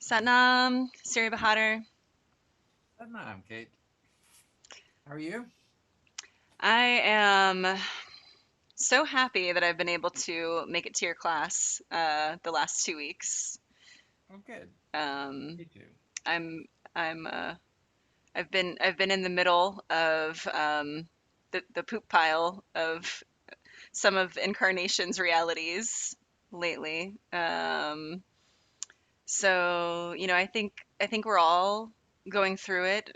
Satnam, Siri Bahadur. No, I'm Kate. How are you? I am so happy that I've been able to make it to your class the last 2 weeks. I'm good. Um, Me too. I'm I'm I've been in the middle of the poop pile of some of incarnation's realities lately. So I think we're all going through it.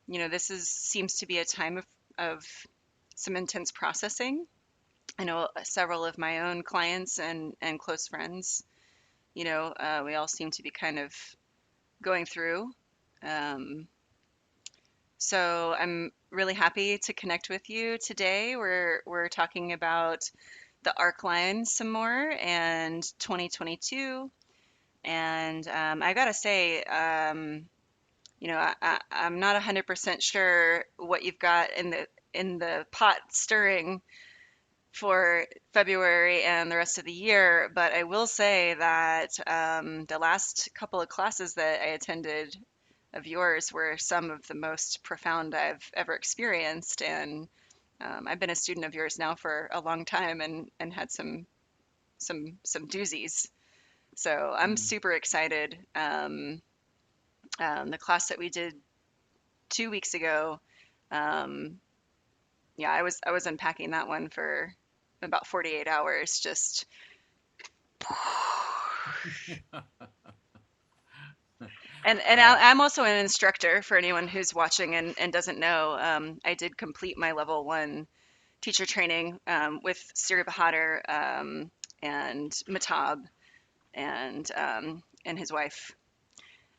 This is seems to be a time of some intense processing. I know several of my own clients and close friends, we all seem to be kind of going through. Um, so I'm really happy to connect with you today. We're talking about the arc line some more and 2022. And I gotta say, I'm not 100% sure what you've got in the pot stirring for February and the rest of the year, but I will say that the last couple of classes that I attended of yours were some of the most profound I've ever experienced. And I've been a student of yours now for a long time and had some doozies. So I'm Mm. super excited. The class that we did 2 weeks ago, um, yeah, I was unpacking that one for about 48 hours, just and Yeah. I'm also an instructor for anyone who's watching and doesn't know. I did complete my level one teacher training with Siri Bahadur and Matab and his wife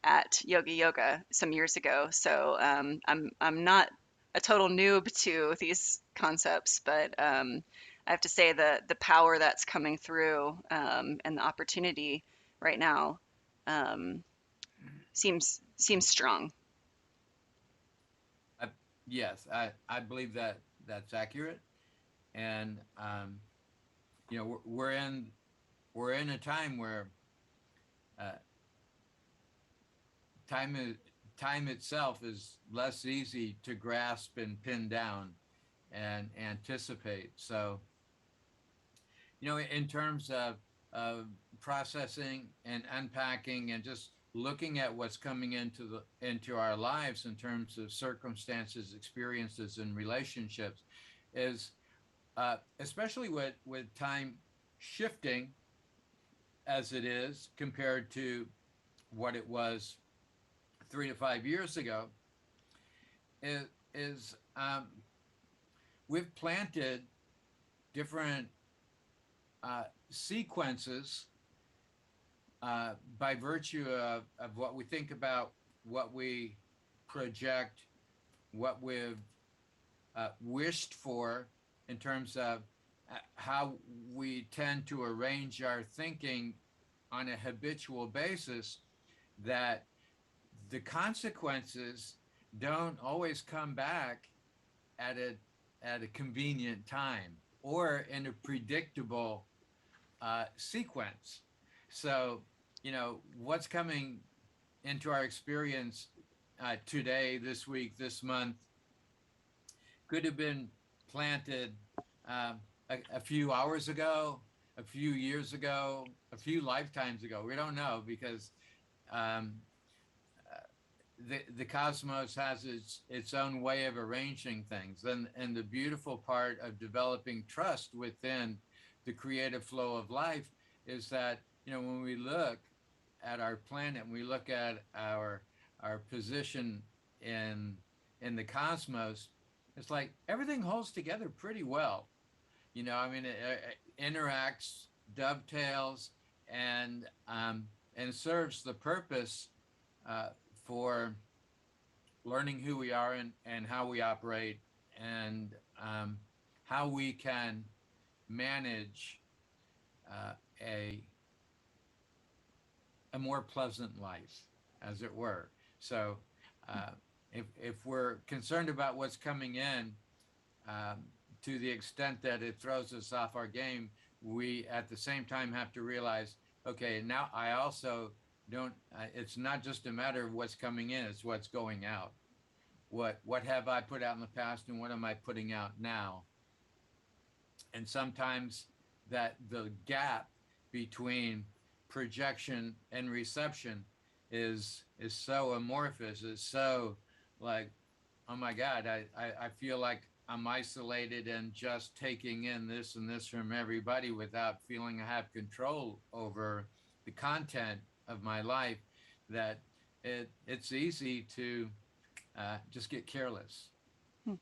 at Yoga Yoga some years ago. So I'm not a total noob to these concepts, but I have to say the power that's coming through and the opportunity right now um, seems strong. I, yes, I believe that that's accurate, and we're in a time where uh, time is time itself is less easy to grasp and pin down and anticipate. So in terms of processing and unpacking and just looking at what's coming into our lives in terms of circumstances, experiences, and relationships, is especially with time shifting as it is compared to what it was 3 to 5 years ago, is we've planted different sequences by virtue of what we think about, what we project, what we've wished for in terms of how we tend to arrange our thinking on a habitual basis, that the consequences don't always come back at a convenient time or in a predictable sequence. So, what's coming into our experience today, this week, this month, could have been planted a few hours ago, a few years ago, a few lifetimes ago. We don't know because um, the cosmos has its own way of arranging things, and the beautiful part of developing trust within the creative flow of life is that when we look at our planet and we look at our position in in the cosmos, it's like everything holds together pretty well. I mean, it interacts, dovetails, and serves the purpose uh, for learning who we are and how we operate, and how we can manage uh, a a more pleasant life, as it were. So, uh, if we're concerned about what's coming in, um, to the extent that it throws us off our game, we at the same time have to realize, okay, now I also don't it's not just a matter of what's coming in, it's what's going out. What have I put out in the past and what am I putting out now? And sometimes that the gap between projection and reception is so amorphous, is so like, oh my God, I feel like I'm isolated and just taking in this and this from everybody without feeling I have control over the content of my life, that it's easy to just get careless. Hmm.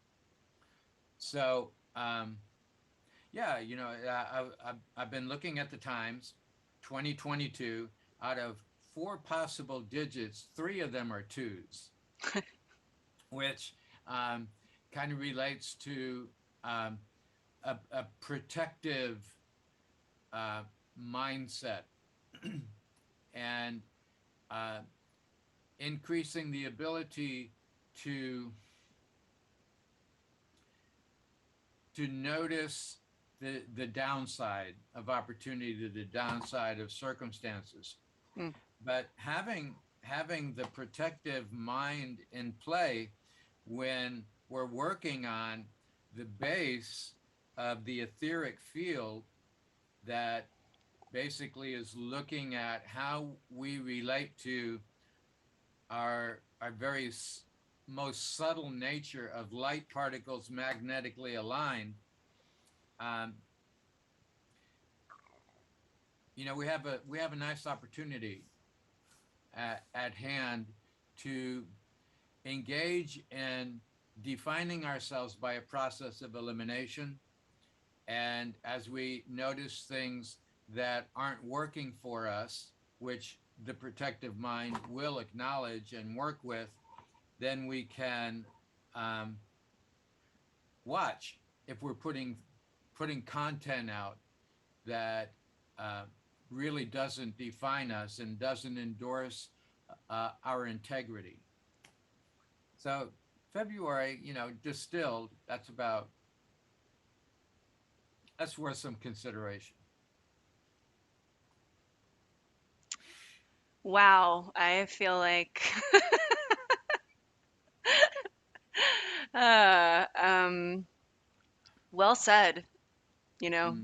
So, yeah, I've been looking at the times, 2022, out of four possible digits, three of them are twos, which um, kind of relates to um, a protective uh, mindset and uh, increasing the ability to to notice the downside of opportunity, the downside of circumstances. Hmm. But having the protective mind in play when we're working on the base of the etheric field that basically is looking at how we relate to our very most subtle nature of light particles magnetically aligned. um, we have a nice opportunity at hand to engage in defining ourselves by a process of elimination. And as we notice things that aren't working for us, which the protective mind will acknowledge and work with, then we can um, watch if we're putting content out that uh, really doesn't define us and doesn't endorse our integrity. So February, distilled, that's worth some consideration. Wow, I feel like uh, well said, you know.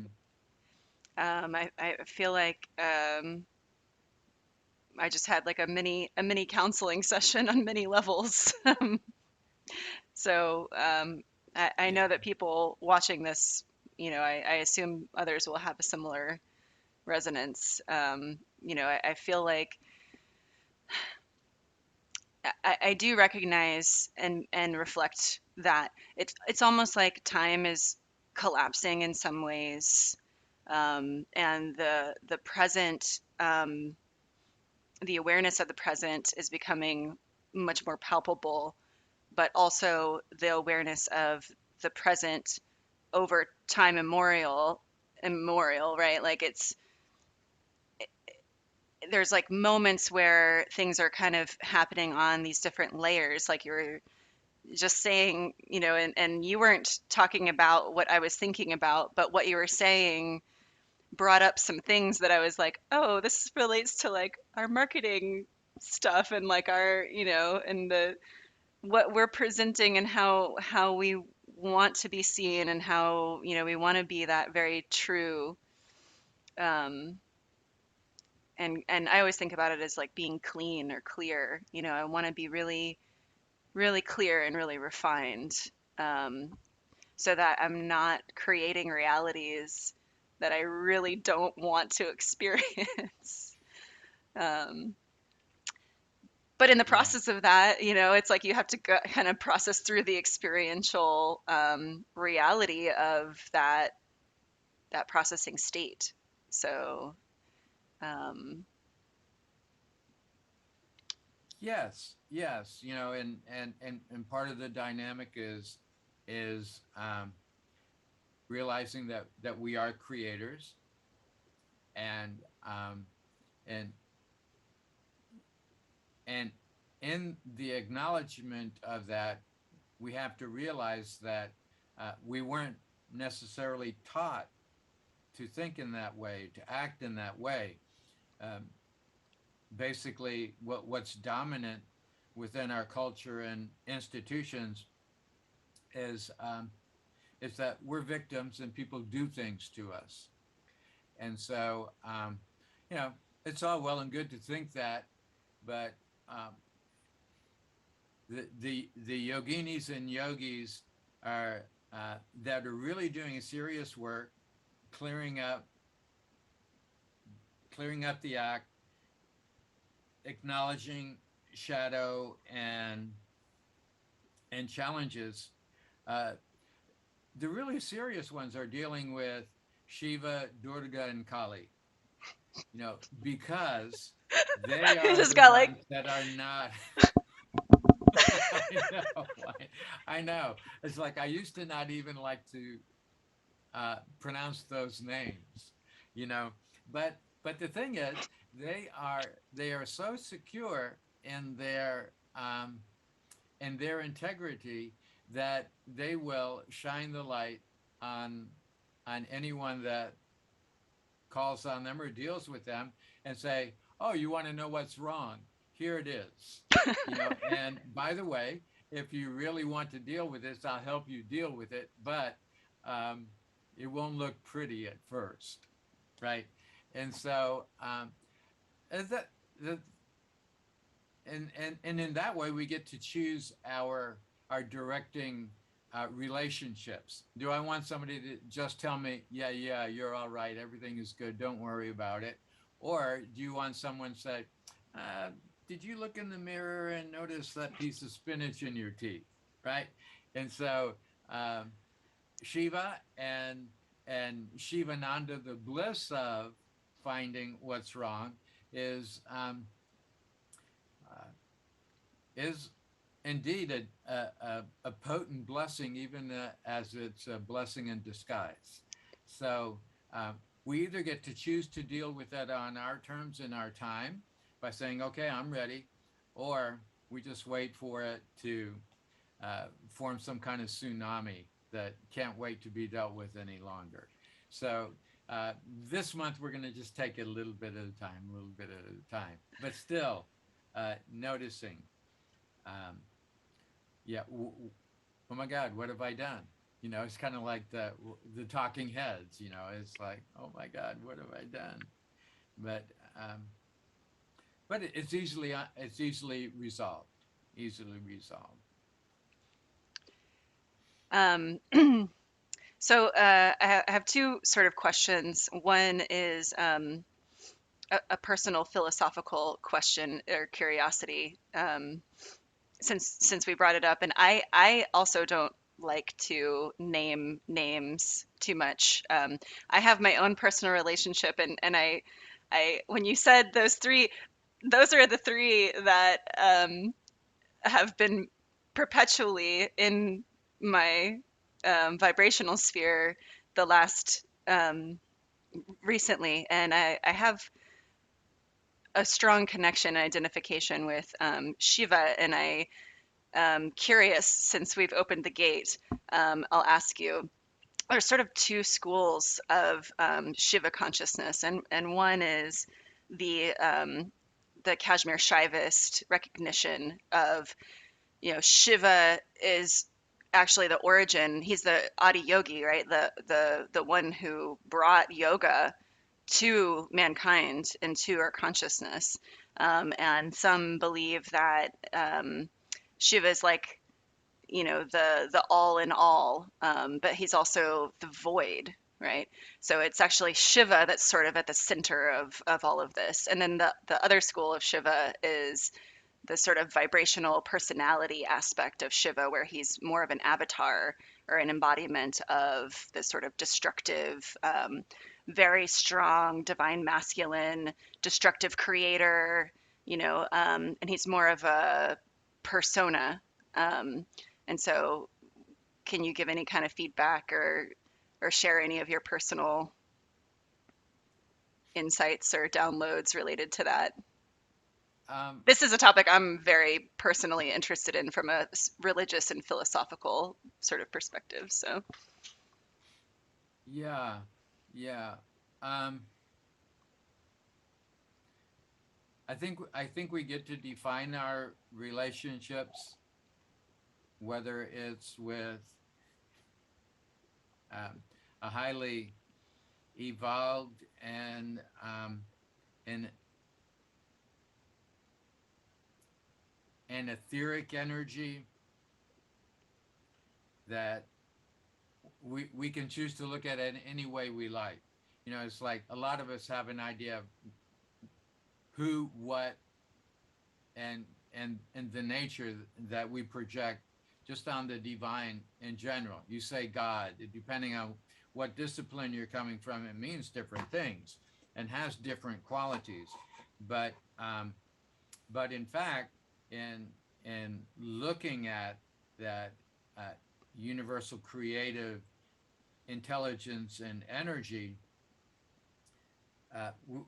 Mm, I feel like I just had like a mini counseling session on many levels. So I know yeah, that people watching this, I assume others will have a similar resonance. I feel like I do recognize and reflect that it's almost like time is collapsing in some ways, and the present, the awareness of the present is becoming much more palpable, but also the awareness of the present over time immemorial, right? Like there's like moments where things are kind of happening on these different layers, like you were just saying, and you weren't talking about what I was thinking about, but what you were saying brought up some things that I was like, oh, this relates to like our marketing stuff and like our, and the what we're presenting and how we want to be seen and how, we want to be that very true. Um, and I always think about it as like being clean or clear. I want to be really, really clear and really refined. Um, so that I'm not creating realities that I really don't want to experience. Um, but in the yeah, process of that, it's like you have to go, kind of process through the experiential reality of that processing state. So, um, yes, yes. And part of the dynamic is realizing that we are creators, and um, and and in the acknowledgement of that, we have to realize that we weren't necessarily taught to think in that way, to act in that way. Um, basically what's dominant within our culture and institutions is is that we're victims and people do things to us. And so, you know, it's all well and good to think that, but um, the yoginis and yogis are that are really doing a serious work, clearing up clearing up the act, acknowledging shadow and challenges. Uh, the really serious ones are dealing with Shiva, Durga, and Kali. You know, because they You are just the got like, ones that are not. I know. I know. It's like I used to not even like to pronounce those names, you know. But the thing is, they are so secure in their integrity that they will shine the light on anyone that calls on them or deals with them and say, "Oh, you want to know what's wrong? Here it is." You know, and by the way, if you really want to deal with this, I'll help you deal with it, but um, it won't look pretty at first, right? And so, is that the and in that way we get to choose our directing relationships. Do I want somebody to just tell me, yeah, yeah, you're all right, everything is good, don't worry about it? Or do you want someone to say, uh, did you look in the mirror and notice that piece of spinach in your teeth, right? And so um, Shiva and Shivananda, the bliss of finding what's wrong, is uh, is indeed a potent blessing, even as it's a blessing in disguise. So we either get to choose to deal with that on our terms in our time by saying, okay, I'm ready, or we just wait for it to form some kind of tsunami that can't wait to be dealt with any longer. So uh, this month we're going to just take it a little bit at a time, a little bit at a time, but still noticing um, yeah. Oh my God, what have I done? You know, it's kind of like the talking heads. You know, it's like, oh my God, what have I done? But um, it's easily resolved, easily resolved. um, so I have two sort of questions. One is a personal philosophical question or curiosity. Since we brought it up, and I also don't like to name names too much. I have my own personal relationship, and I when you said those three, those are the three that have been perpetually in my vibrational sphere the last recently, and I have a strong connection and identification with Shiva, and curious, since we've opened the gate, I'll ask you. There's sort of two schools of Shiva consciousness, and one is the Kashmir Shaivist recognition of, Shiva is actually the origin. He's the Adi Yogi, right? The one who brought yoga to mankind and to our consciousness. And some believe that Shiva is like, the all in all, but he's also the void, right? So it's actually Shiva that's sort of at the center of all of this. And then the other school of Shiva is the sort of vibrational personality aspect of Shiva, where he's more of an avatar or an embodiment of this sort of destructive, very strong, divine masculine, destructive creator, and he's more of a persona. Um, and so, can you give any kind of feedback or share any of your personal insights or downloads related to that? Um, This is a topic I'm very personally interested in from a religious and philosophical sort of perspective. So, yeah, yeah. Um, I think we get to define our relationships, whether it's with um, a highly evolved and an etheric energy that we can choose to look at it any way we like. It's like a lot of us have an idea of who, what, and the nature that we project just on the divine in general. You say God, depending on what discipline you're coming from, it means different things and has different qualities. But but in fact, in looking at that uh, universal creative intelligence and energy,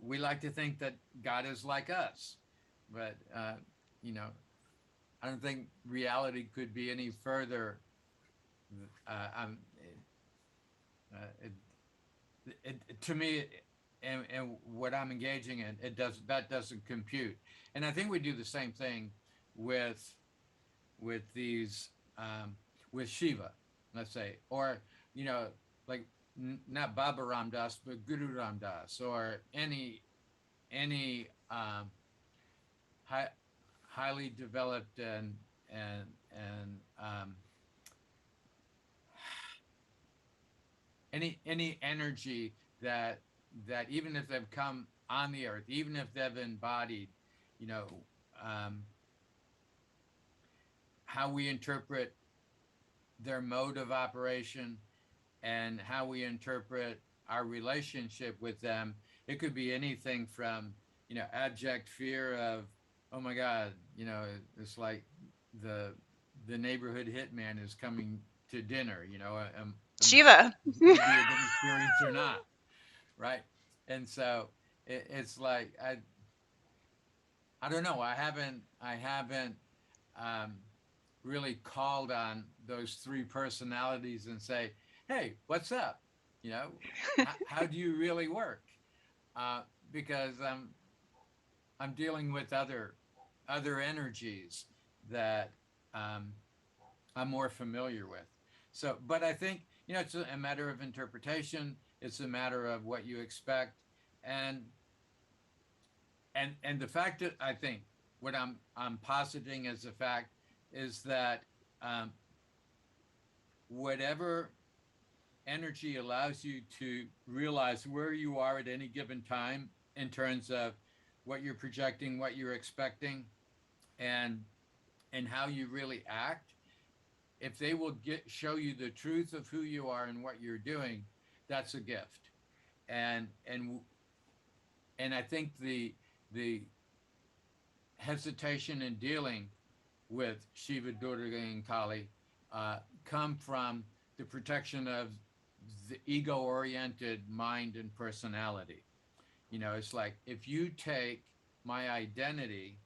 we like to think that God is like us, but you know, I don't think reality could be any further. Uh, um, uh, to me, and what I'm engaging in, that doesn't compute. And I think we do the same thing with these with Shiva, let's say, or you know, like not Baba Ramdas, but Guru Ramdas, or any high, highly developed and any energy that even if they've come on the earth, even if they've embodied, you know, um, how we interpret their mode of operation and how we interpret our relationship with them. It could be anything from, abject fear of, oh my God, it's like the neighborhood hitman is coming to dinner. Shiva. Will be a good experience or not, right? And so it's like I don't know. I haven't um, really called on those three personalities and say, hey, what's up? You know, how do you really work? Uh, because I'm dealing with other energies that um, I'm more familiar with. So, but I think it's a matter of interpretation. It's a matter of what you expect, and the fact that I think what I'm positing as a fact is that um, whatever energy allows you to realize where you are at any given time in terms of what you're projecting, what you're expecting, and how you really act. If they will show you the truth of who you are and what you're doing, that's a gift. And I think the hesitation in dealing with Shiva, Durga, and Kali come from the protection of the ego-oriented mind and personality. It's like if you take my identity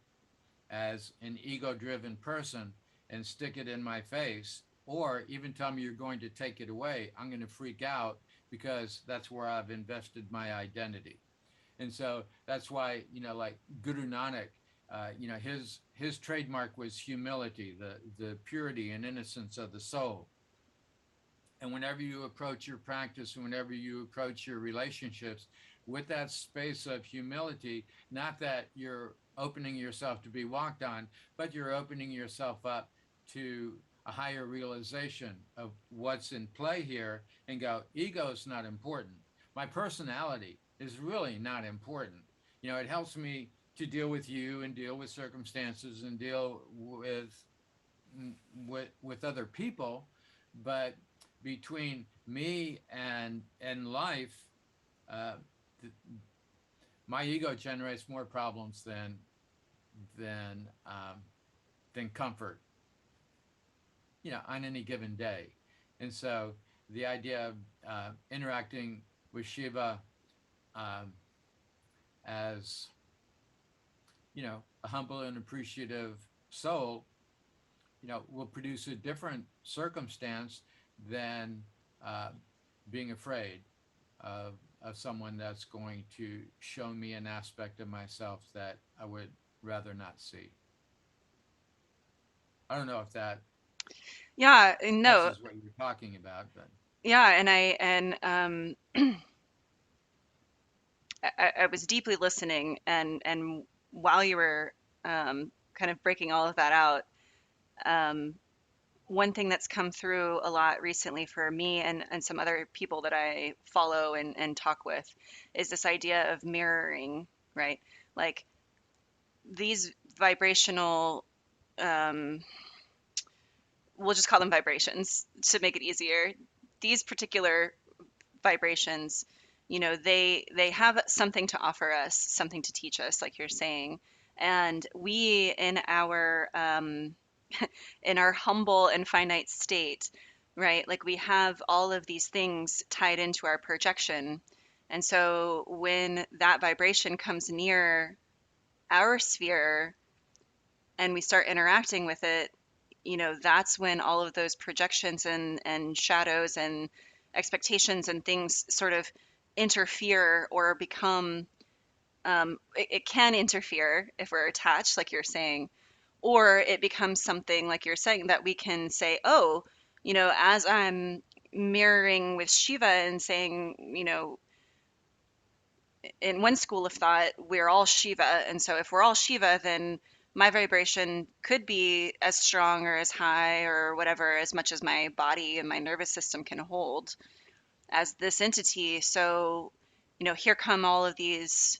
as an ego-driven person and stick it in my face, or even tell me you're going to take it away, I'm going to freak out because that's where I've invested my identity. And so that's why like Guru Nanak, his trademark was humility, the purity and innocence of the soul. And whenever you approach your practice, whenever you approach your relationships with that space of humility, not that you're opening yourself to be walked on, but you're opening yourself up to a higher realization of what's in play here, and go, ego is not important. My personality is really not important. It helps me to deal with you and deal with circumstances and deal with other people, but between me and life, uh, th- my ego generates more problems than um, than comfort, on any given day. And so the idea of interacting with Shiva um, as a humble and appreciative soul, will produce a different circumstance than uh, being afraid of someone that's going to show me an aspect of myself that I would rather not see. I don't know if that Yeah, no, addresses what you're talking about, but yeah, I was deeply listening, and while you were kind of breaking all of that out, um, one thing that's come through a lot recently for me and some other people that I follow and talk with is this idea of mirroring, right? Like these vibrational, um, we'll just call them vibrations to make it easier. These particular vibrations, they have something to offer us, something to teach us, like you're saying. And we in our humble and finite state, right, like we have all of these things tied into our projection. And so when that vibration comes near our sphere and we start interacting with it, that's when all of those projections and shadows and expectations and things sort of interfere or become, it can interfere if we're attached, like you're saying, or it becomes something like you're saying that we can say, oh, as I'm mirroring with Shiva and saying, in one school of thought, we're all Shiva. And so if we're all Shiva, then my vibration could be as strong or as high or whatever, as much as my body and my nervous system can hold as this entity. So, here come all of these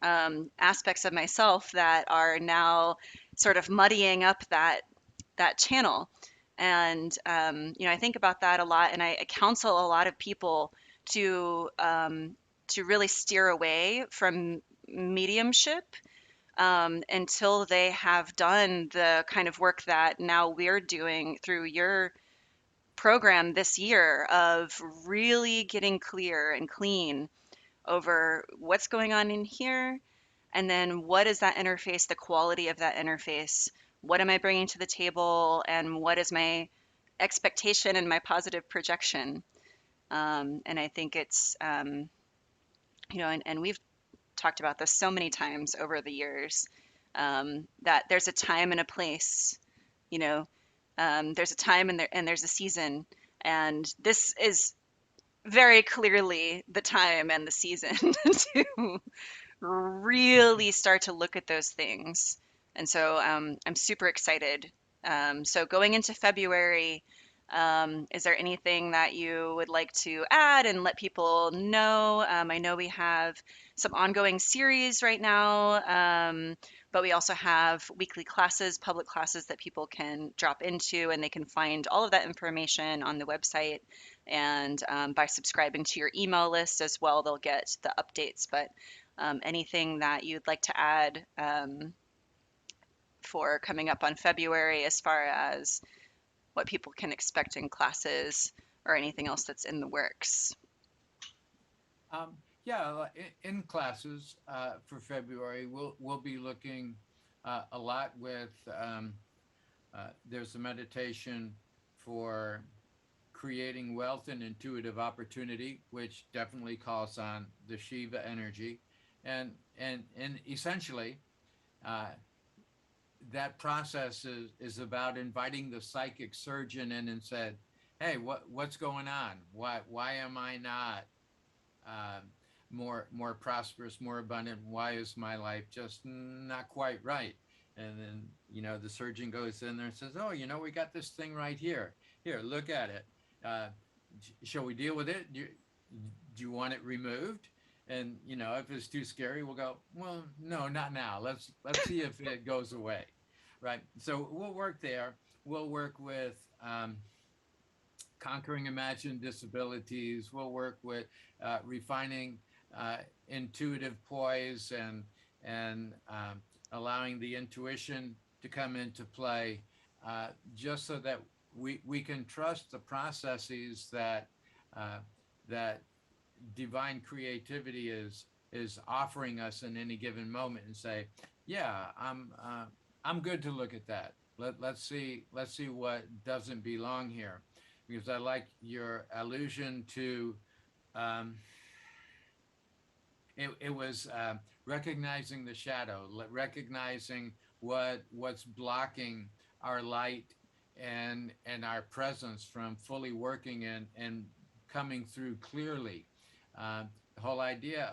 aspects of myself that are now sort of muddying up that channel. And I think about that a lot, and I counsel a lot of people to really steer away from mediumship until they have done the kind of work that now we're doing through your program this year of really getting clear and clean over what's going on in here, and then what is that interface, the quality of that interface? What am I bringing to the table? And what is my expectation and my positive projection? And I think it's, and we've talked about this so many times over the years, that there's a time and a place, you know, there's a time and there's a season. And this is very clearly the time and the season to really start to look at those things. And so I'm super excited. So going into February, is there anything that you would like to add and let people know? I know we have some ongoing series right now, but we also have weekly classes, public classes that people can drop into, and they can find all of that information on the website. And by subscribing to your email list as well, they'll get the updates. But anything that you'd like to add for coming up on February as far as what people can expect in classes or anything else that's in the works? um, yeah, in classes for February, we'll be looking a lot with. There's a meditation for creating wealth and intuitive opportunity, which definitely calls on the Shiva energy, and essentially, uh, that process is about inviting the psychic surgeon in and said, "Hey, what's going on? Why am I not um, more prosperous, more abundant? Why is my life just not quite right?" And then the surgeon goes in there and says, "Oh, we got this thing right here. Here, look at it. Uh, shall we deal with it? Do you want it removed?" And if it's too scary, we'll go, "Well, no, not now. Let's see if it goes away." Right. So we'll work there. We'll work with conquering imagined disabilities. We'll work with refining uh, intuitive poise and allowing the intuition to come into play, just so that we can trust the processes uh, that divine creativity is offering us in any given moment, and say, yeah, I'm good to look at that. Let's see what doesn't belong here, because I like your allusion to um, it was recognizing the shadow, recognizing what's blocking our light and our presence from fully working and coming through clearly. The whole idea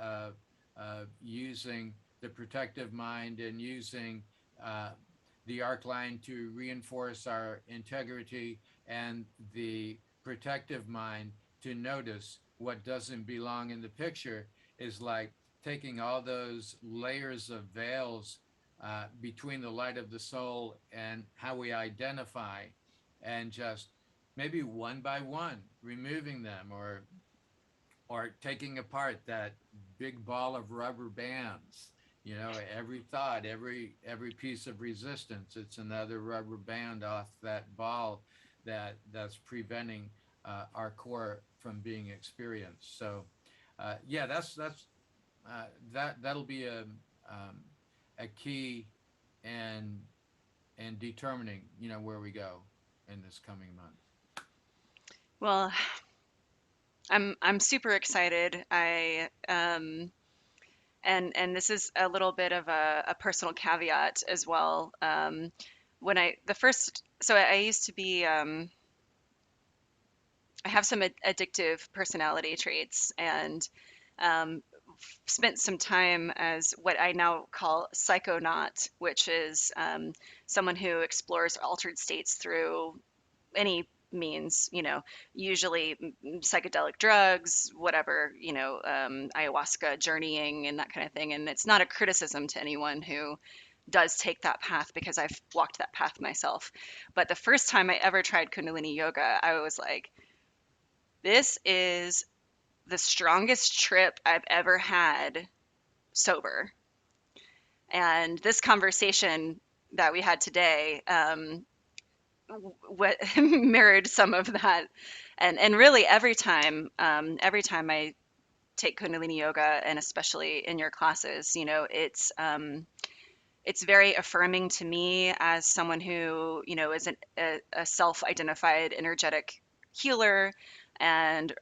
of using the protective mind and using uh, the arc line to reinforce our integrity, and the protective mind to notice what doesn't belong in the picture, is like taking all those layers of veils between the light of the soul and how we identify, and just maybe one by one removing them, or taking apart that big ball of rubber bands. Every thought, every piece of resistance, it's another rubber band off that ball that's preventing our core from being experienced. So yeah, that'll be a key, and determining where we go in this coming month. Well, I'm super excited. And this is a little bit of a personal caveat as well. When I the first so I used to be I have some addictive personality traits, and um, spent some time as what I now call psychonaut, which is someone who explores altered states through any means, usually psychedelic drugs, whatever, ayahuasca, journeying, and that kind of thing. And it's not a criticism to anyone who does take that path, because I've walked that path myself. But the first time I ever tried Kundalini yoga, I was like, this is the strongest trip I've ever had sober. And this conversation that we had today, what mirrored some of that. And really every time I take Kundalini yoga, and especially in your classes, it's very affirming to me as someone who, is a self-identified energetic healer and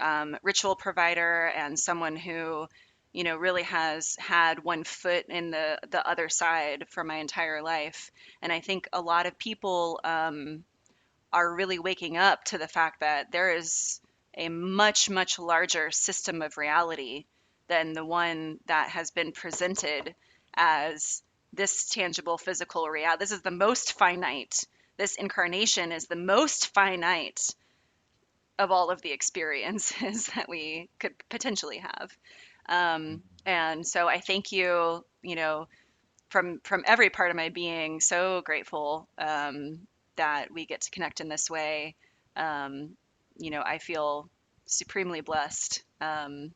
ritual provider, and someone who, really has had one foot in the other side for my entire life. And I think a lot of people are really waking up to the fact that there is a much, much larger system of reality than the one that has been presented as this tangible physical reality. This is the most finite. This incarnation is the most finite of all of the experiences that we could potentially have. And so I thank you, from every part of my being, so grateful that we get to connect in this way. Um, I feel supremely blessed, and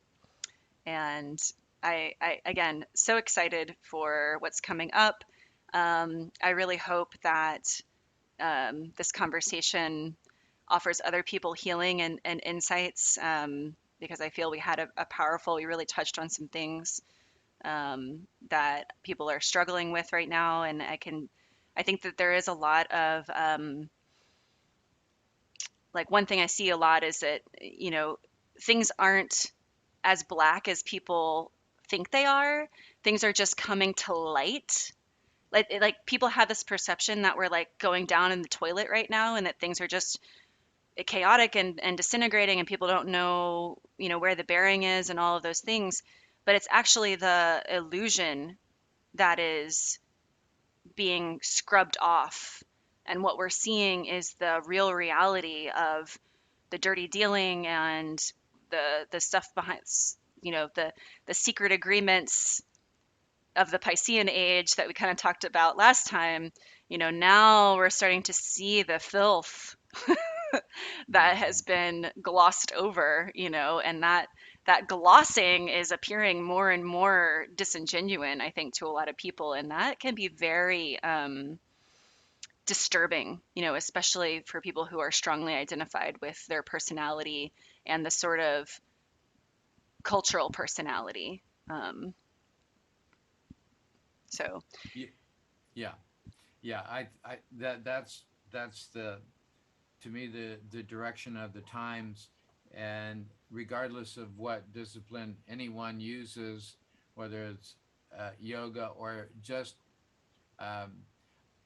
I again so excited for what's coming up. I really hope that this conversation offers other people healing and insights, because I feel we had a powerful. We really touched on some things that people are struggling with right now. And I think that there is a lot of, like, one thing I see a lot is that, things aren't as black as people think they are. Things are just coming to light. Like people have this perception that we're like going down in the toilet right now, and that things are just chaotic and disintegrating, and people don't know, where the bearing is and all of those things. But it's actually the illusion that is being scrubbed off. And what we're seeing is the real reality of the dirty dealing and the stuff behind, the secret agreements of the Piscean age that we kind of talked about last time. Now we're starting to see the filth that has Mhm. been glossed over, and that glossing is appearing more and more disingenuine, I think, to a lot of people. And that can be very disturbing, especially for people who are strongly identified with their personality and the sort of cultural personality. Um, so, Ye- Yeah, yeah. That's the to me the direction of the times, and regardless of what discipline anyone uses, whether it's yoga or just um,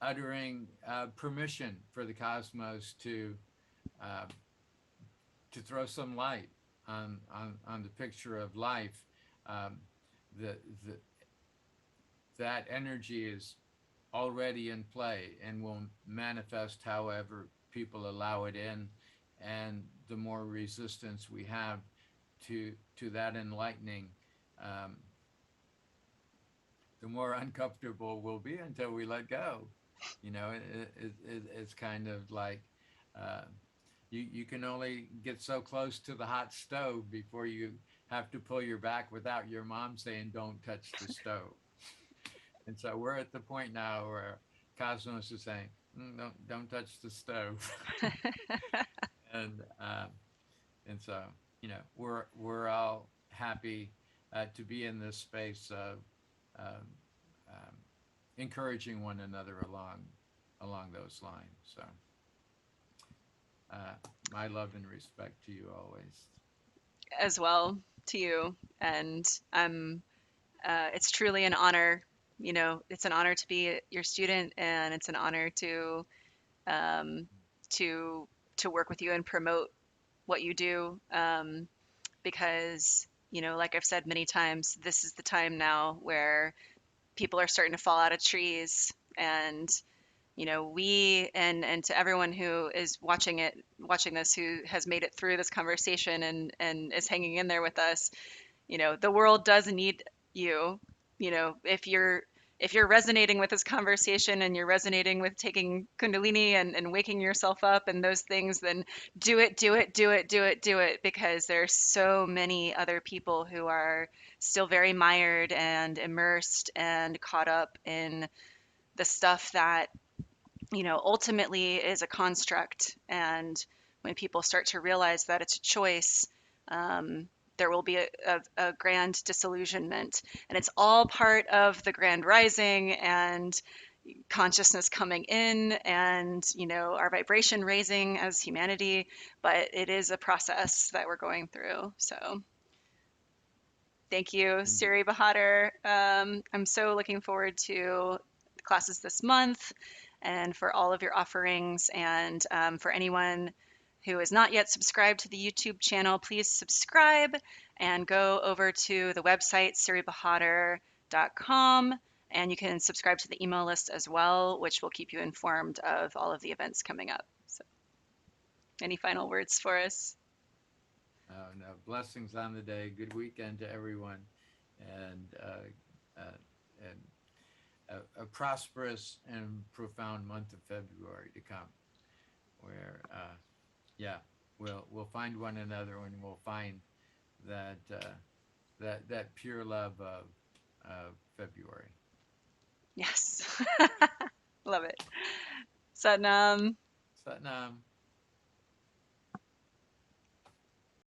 uttering permission for the cosmos uh, to throw some light on the picture of life. Um, the, the that energy is already in play and will manifest however people allow it in, and the more resistance we have to that enlightening, um, the more uncomfortable we'll be until we let go. It's kind of like uh, you can only get so close to the hot stove before you have to pull your back without your mom saying don't touch the stove. And so we're at the point now where Cosmos is saying, don't touch the stove. and um, and so we're all happy to be in this space of um, um, encouraging one another along those lines. So uh, my love and respect to you always. As well to you. And it's truly an honor. It's an honor to be your student, and it's an honor um, to to work with you and promote what you do. Because like I've said many times, this is the time now where people are starting to fall out of trees, and we and to everyone who is watching this, who has made it through this conversation and is hanging in there with us, the world does need you. If you're resonating with this conversation and you're resonating with taking kundalini and waking yourself up and those things, then do it, do it, do it, do it, do it, because there's so many other people who are still very mired and immersed and caught up in the stuff that ultimately is a construct. And when people start to realize that it's a choice, um, there will be a grand disillusionment. And it's all part of the grand rising and consciousness coming in, and our vibration raising as humanity. But it is a process that we're going through. So thank you, Indeed. Siri Bahadur. I'm so looking forward to the classes this month and for all of your offerings. And for anyone who is not yet subscribed to the YouTube channel, please subscribe and go over to the website, siribahadur.com. And you can subscribe to the email list as well, which will keep you informed of all of the events coming up. So, any final words for us? No, blessings on the day. Good weekend to everyone, and and a prosperous and profound month of February to come, where yeah, we'll find one another, and we'll find that that pure love of February. Yes. Love it. Satnam. Satnam.